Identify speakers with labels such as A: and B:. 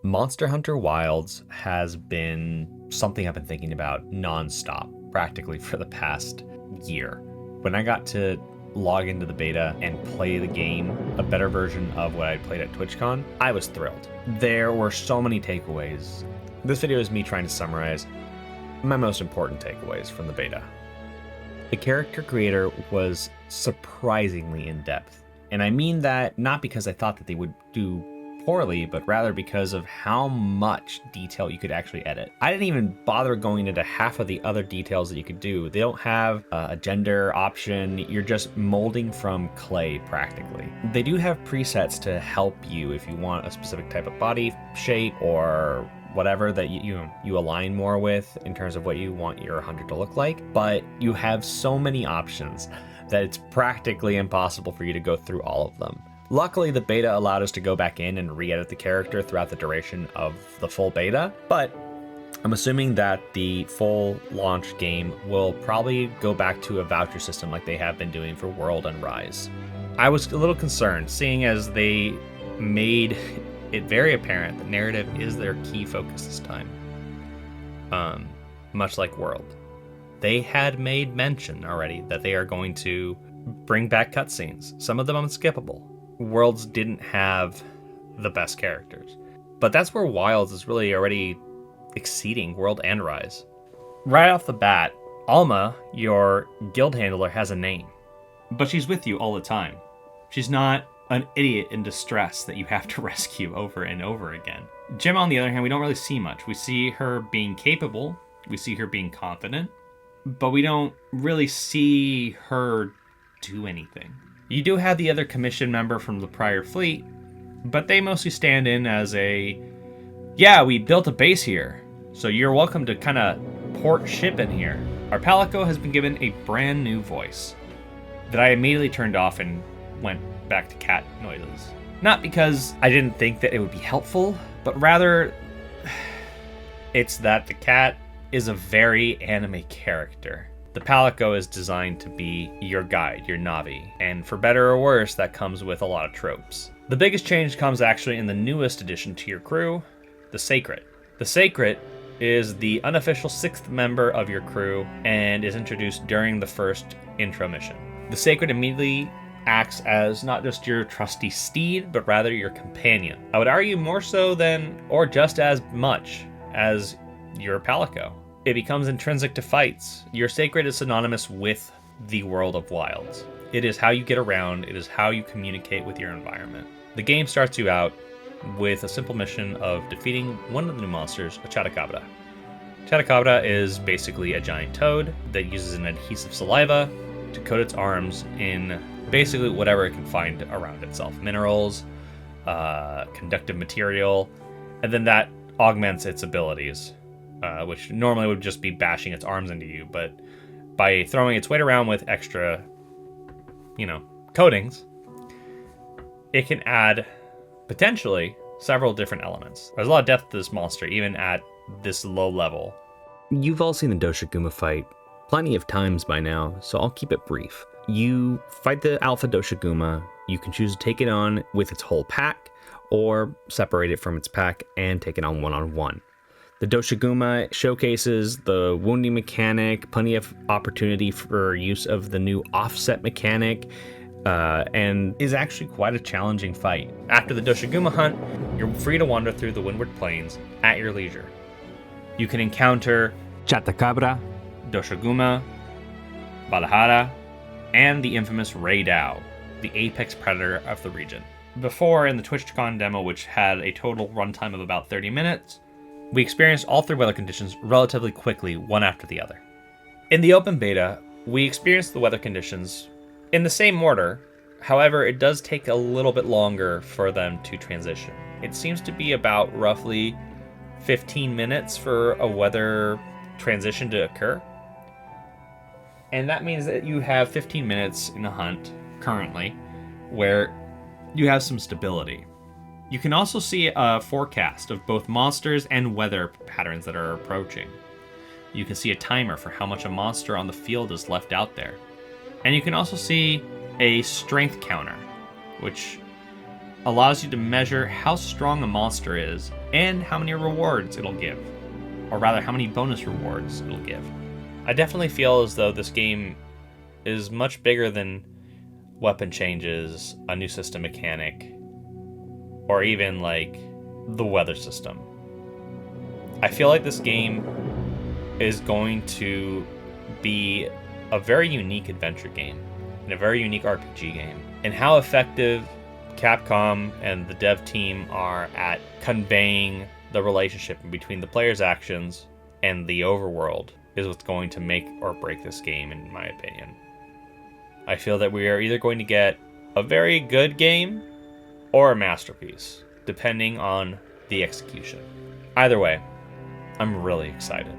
A: Monster Hunter Wilds has been something I've been thinking about nonstop, practically for the past year. When I got to log into the beta and play the game, a better version of what I played at TwitchCon, I was thrilled. There were so many takeaways. This video is me trying to summarize my most important takeaways from the beta. The character creator was surprisingly in-depth, and I mean that not because I thought that they would do poorly, but rather because of how much detail you could actually edit. I didn't even bother going into half of the other details that you could do. They don't have a gender option. You're just molding from clay practically. They do have presets to help you if you want a specific type of body shape or whatever that you align more with in terms of what you want your hunter to look like, but you have so many options that it's practically impossible for you to go through all of them. Luckily, the beta allowed us to go back in and re-edit the character throughout the duration of the full beta, but I'm assuming that the full launch game will probably go back to a voucher system like they have been doing for World and Rise. I was a little concerned, seeing as they made it very apparent that narrative is their key focus this time. Much like World. They had made mention already that they are going to bring back cutscenes, some of them unskippable. Worlds didn't have the best characters, but that's where Wilds is really already exceeding World and Rise. Right off the bat, Alma, your guild handler, has a name, but she's with you all the time. She's not an idiot in distress that you have to rescue over and over again. Jim, on the other hand, we don't really see much. We see her being capable, we see her being confident, but we don't really see her do anything. You do have the other commission member from the prior fleet, but they mostly stand in as yeah, we built a base here, so you're welcome to kind of port ship in here. Our Palico has been given a brand new voice that I immediately turned off and went back to cat noises. Not because I didn't think that it would be helpful, but rather it's that the cat is a very anime character. The Palico is designed to be your guide, your Navi, and for better or worse, that comes with a lot of tropes. The biggest change comes actually in the newest addition to your crew, the Sacred. The Sacred is the unofficial 6th member of your crew and is introduced during the first intro mission. The Sacred immediately acts as not just your trusty steed, but rather your companion. I would argue more so than, or just as much as your Palico. It becomes intrinsic to fights. Your Sacred is synonymous with the world of Wilds. It is how you get around, it is how you communicate with your environment. The game starts you out with a simple mission of defeating one of the new monsters, a Chatacabra. Chatacabra is basically a giant toad that uses an adhesive saliva to coat its arms in basically whatever it can find around itself. Minerals, conductive material, and then that augments its abilities. Which normally would just be bashing its arms into you, but by throwing its weight around with extra, coatings, it can add, potentially, several different elements. There's a lot of depth to this monster, even at this low level. You've all seen the Doshiguma fight plenty of times by now, so I'll keep it brief. You fight the Alpha Doshiguma, you can choose to take it on with its whole pack, or separate it from its pack and take it on one-on-one. The Doshiguma showcases the wounding mechanic, plenty of opportunity for use of the new offset mechanic, and is actually quite a challenging fight. After the Doshiguma hunt, you're free to wander through the Windward Plains at your leisure. You can encounter Chatacabra, Doshiguma, Valhalla, and the infamous Ray Dao, the apex predator of the region. Before, in the TwitchCon demo, which had a total runtime of about 30 minutes, we experienced all 3 weather conditions relatively quickly, one after the other. In the open beta, we experienced the weather conditions in the same order, however, it does take a little bit longer for them to transition. It seems to be about roughly 15 minutes for a weather transition to occur. And that means that you have 15 minutes in a hunt, currently, where you have some stability. You can also see a forecast of both monsters and weather patterns that are approaching. You can see a timer for how much a monster on the field is left out there. And you can also see a strength counter, which allows you to measure how strong a monster is and how many rewards it'll give, or rather how many bonus rewards it'll give. I definitely feel as though this game is much bigger than weapon changes, a new system mechanic, or even like the weather system. I feel like this game is going to be a very unique adventure game and a very unique RPG game. And how effective Capcom and the dev team are at conveying the relationship between the player's actions and the overworld is what's going to make or break this game, in my opinion. I feel that we are either going to get a very good game or a masterpiece, depending on the execution. Either way, I'm really excited.